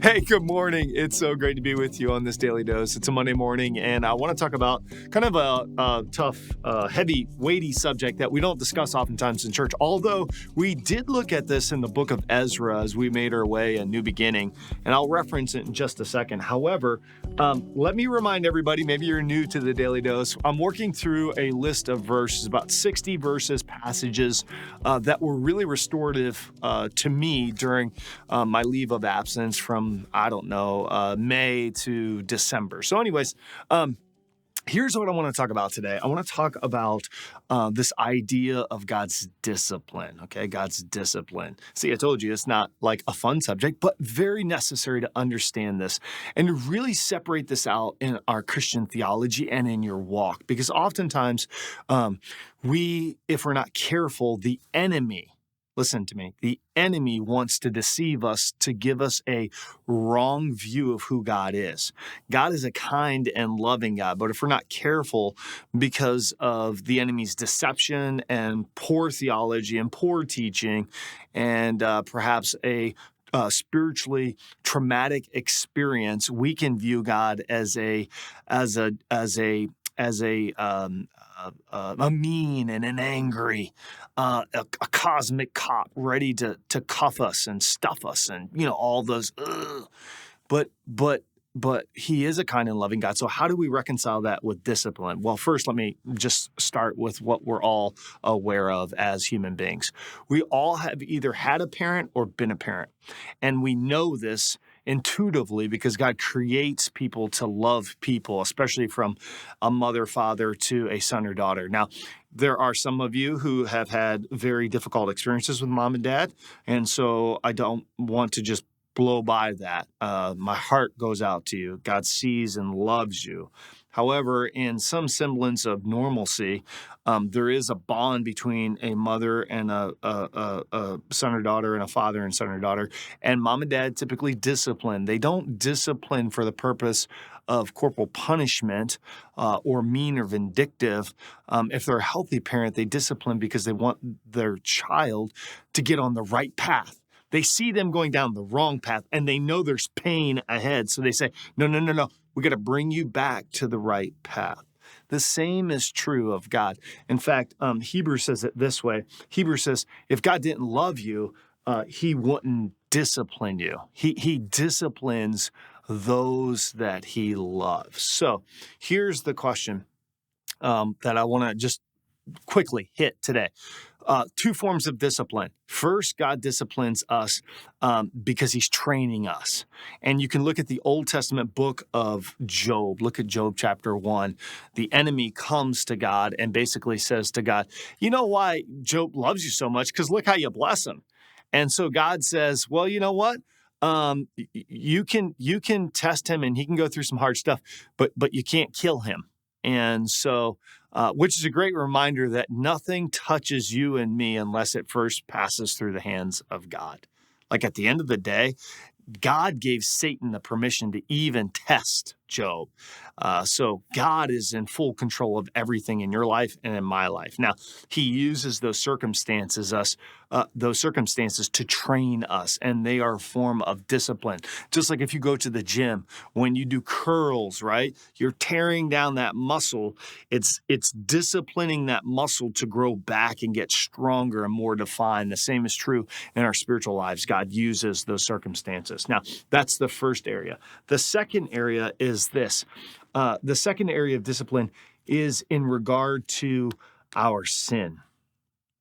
Hey, good morning. It's so great to be with you on this daily dose. It's a Monday morning, and I want to talk about kind of a tough, heavy, weighty subject that we don't discuss oftentimes in church. Although we did look at this in the book of Ezra as we made our way a new beginning, and I'll reference it in just a second. However, let me remind everybody, maybe you're new to the daily dose. I'm working through a list of verses, about 60 verses, passages that were really restorative to me during my leave of absence from, May to December. So anyways, here's what I want to talk about today. I want to talk about this idea of God's discipline, okay? God's discipline. See, I told you it's not like a fun subject, but very necessary to understand this and to really separate this out in our Christian theology and in your walk. Because oftentimes, if we're not careful, the enemy, listen to me, the enemy wants to deceive us, to give us a wrong view of who God is. God is a kind and loving God, but if we're not careful because of the enemy's deception and poor theology and poor teaching and perhaps a spiritually traumatic experience, we can view God as a mean and an angry, a cosmic cop ready to cuff us and stuff us and, all those, but he is a kind and loving God. So how do we reconcile that with discipline? Well, first, let me just start with what we're all aware of as human beings. We all have either had a parent or been a parent. And we know this intuitively because God creates people to love people, especially from a mother, father to a son or daughter. Now, there are some of you who have had very difficult experiences with mom and dad. And so I don't want to just blow by that. My heart goes out to you. God sees and loves you. However, in some semblance of normalcy, there is a bond between a mother and a son or daughter and a father and son or daughter. And mom and dad typically discipline. They don't discipline for the purpose of corporal punishment or mean or vindictive. If they're a healthy parent, they discipline because they want their child to get on the right path. They see them going down the wrong path and they know there's pain ahead. So they say, no. We got to bring you back to the right path. The same is true of God. In fact, Hebrews says it this way. Hebrews says, if God didn't love you, he wouldn't discipline you. He disciplines those that he loves. So here's the question that I want to just quickly hit today. Two forms of discipline. First, God disciplines us because he's training us. And you can look at the Old Testament book of Job. Look at Job chapter 1. The enemy comes to God and basically says to God, you know why Job loves you so much? Because look how you bless him. And so God says, well, you know what? You can test him and he can go through some hard stuff, but you can't kill him. And so, which is a great reminder that nothing touches you and me unless it first passes through the hands of God. Like at the end of the day, God gave Satan the permission to even test Job. So God is in full control of everything in your life and in my life. Now, he uses those circumstances to train us, and they are a form of discipline. Just like if you go to the gym, when you do curls, right? You're tearing down that muscle. It's disciplining that muscle to grow back and get stronger and more defined. The same is true in our spiritual lives. God uses those circumstances. Now, that's the first area. The second area is this. The second area of discipline is in regard to our sin.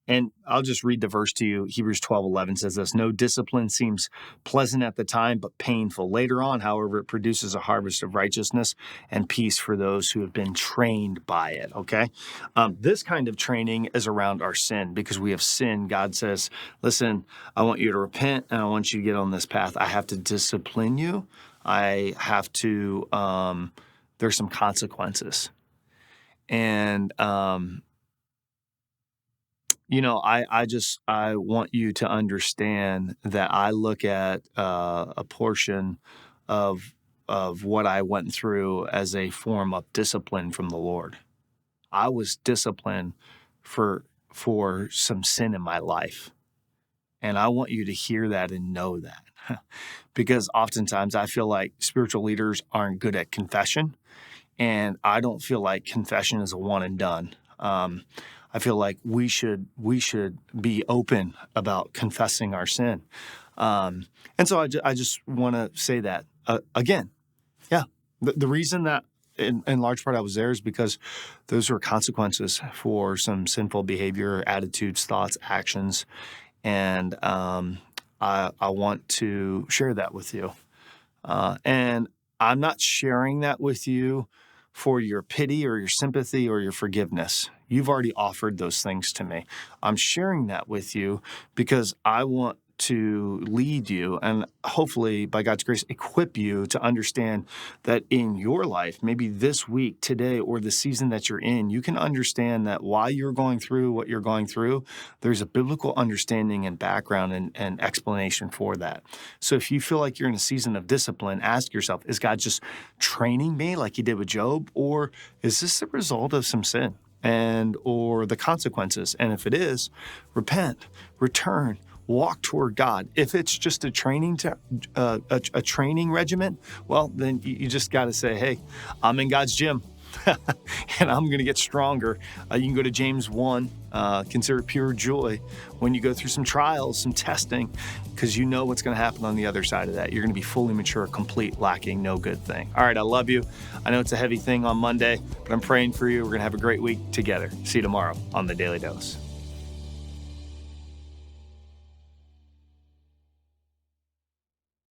And I'll just read the verse to you. Hebrews 12:11 says this, no discipline seems pleasant at the time, but painful. Later on, however, it produces a harvest of righteousness and peace for those who have been trained by it, okay? This kind of training is around our sin because we have sinned. God says, listen, I want you to repent and I want you to get on this path. I have to discipline you. I have to, there's some consequences. And, I want you to understand that I look at a portion of what I went through as a form of discipline from the Lord. I was disciplined for some sin in my life. And I want you to hear that and know that. because oftentimes I feel like spiritual leaders aren't good at confession, and I don't feel like confession is a one and done. I feel like we should be open about confessing our sin, and so I just want to say that again. Yeah, the reason that in large part I was there is because those were consequences for some sinful behavior, attitudes, thoughts, actions, and I want to share that with you. And I'm not sharing that with you for your pity or your sympathy or your forgiveness. You've already offered those things to me. I'm sharing that with you because I want to lead you and hopefully, by God's grace, equip you to understand that in your life, maybe this week, today, or the season that you're in, you can understand that while you're going through what you're going through, there's a biblical understanding and background and explanation for that. So if you feel like you're in a season of discipline, ask yourself, is God just training me like he did with Job, or is this the result of some sin and or the consequences? And if it is, repent, return, walk toward God. If it's just a training a training regimen, well, then you just got to say, hey, I'm in God's gym. And I'm going to get stronger. You can go to James 1, consider it pure joy when you go through some trials, some testing, because you know what's going to happen on the other side of that. You're going to be fully mature, complete, lacking no good thing. All right, I love you. I know it's a heavy thing on Monday, but I'm praying for you. We're going to have a great week together. See you tomorrow on The Daily Dose.